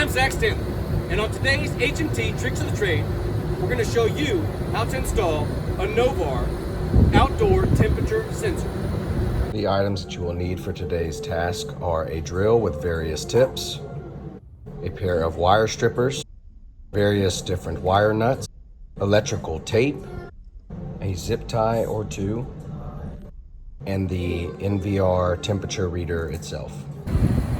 I'm Zach Stanley, and on today's H&T Tricks of the Trade, we're going to show you how to install a Novar outdoor temperature sensor. The items that you will need for today's task are a drill with various tips, a pair of wire strippers, various different wire nuts, electrical tape, a zip tie or two, and the NVR temperature reader itself.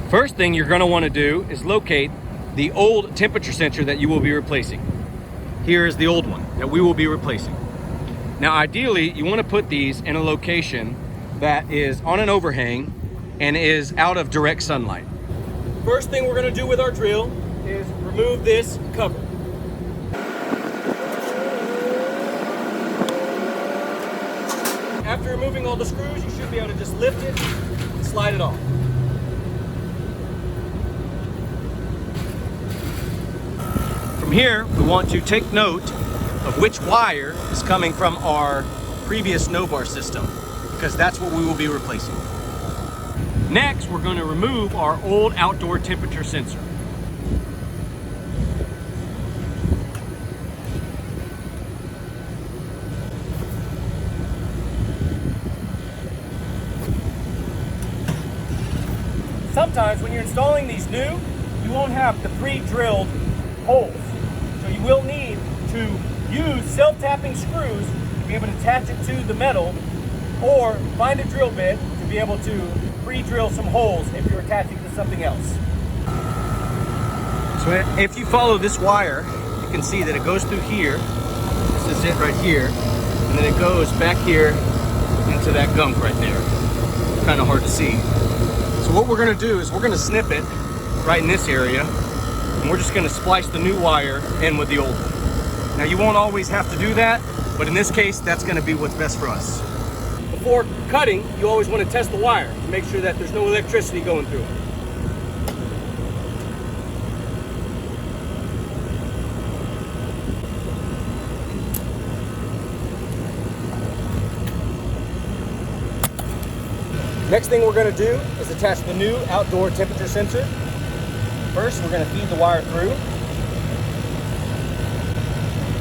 First thing you're going to want to do is locate the old temperature sensor that you will be replacing. Here is the old one that we will be replacing. Now ideally you want to put these in a location that is on an overhang and is out of direct sunlight. First thing we're going to do with our drill is remove this cover. After removing all the screws, you should be able to just lift it and slide it off. From here, we want to take note of which wire is coming from our previous Novar system, because that's what we will be replacing. Next, we're going to remove our old outdoor temperature sensor. Sometimes when you're installing these new, you won't have the pre-drilled holes. So you will need to use self-tapping screws to be able to attach it to the metal, or find a drill bit to be able to pre-drill some holes if you're attaching to something else. So if you follow this wire, you can see that it goes through here. This is it right here. And then it goes back here into that gunk right there. It's kind of hard to see. So what we're going to do is we're going to snip it right in this area, and we're just going to splice the new wire in with the old one. Now you won't always have to do that, but in this case that's going to be what's best for us. Before cutting, you always want to test the wire to make sure that there's no electricity going through it. Next thing we're going to do is attach the new outdoor temperature sensor. First, we're going to feed the wire through.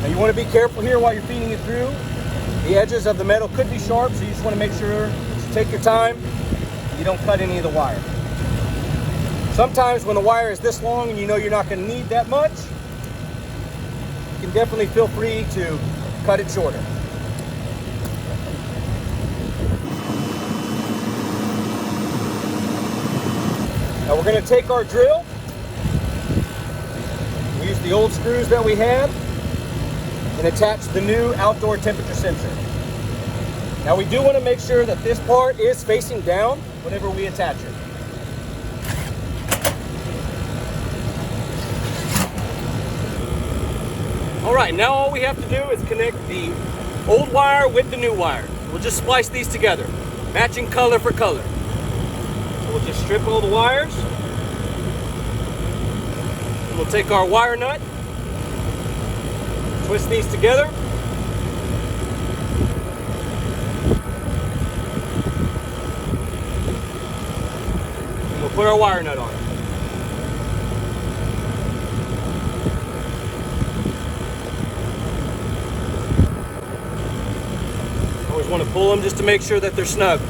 Now you want to be careful here while you're feeding it through. The edges of the metal could be sharp, so you just want to make sure you take your time and you don't cut any of the wire. Sometimes when the wire is this long and you know you're not going to need that much, you can definitely feel free to cut it shorter. Now we're going to take our drill, use the old screws that we had, and attach the new outdoor temperature sensor. Now we do want to make sure that this part is facing down whenever we attach it. Alright, now all we have to do is connect the old wire with the new wire. We'll just splice these together, matching color for color. We'll just strip all the wires. And we'll take our wire nut, twist these together. And we'll put our wire nut on it. Always want to pull them just to make sure that they're snug.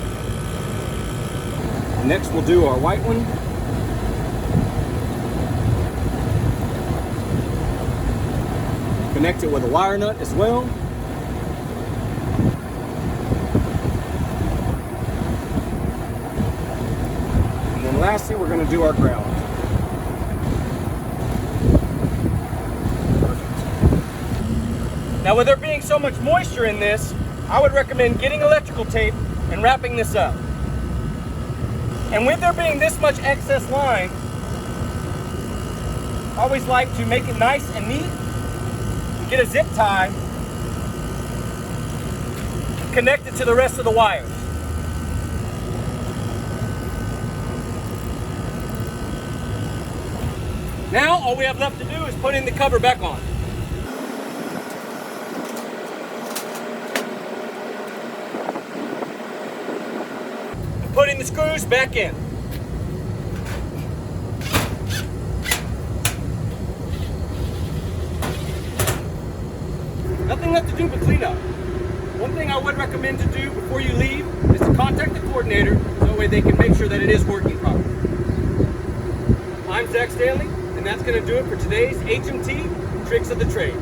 Next we'll do our white one. Connect it with a wire nut as well. And then lastly we're going to do our ground. Perfect. Now with there being so much moisture in this, I would recommend getting electrical tape and wrapping this up. And with there being this much excess line, I always like to make it nice and neat. Get a zip tie, connect it to the rest of the wires. Now all we have left to do is put in the cover back on. And putting the screws back in. Nothing left to do but clean up. One thing I would recommend to do before you leave is to contact the coordinator so that way they can make sure that it is working properly. I'm Zach Stanley, and that's going to do it for today's HMT Tricks of the Trade.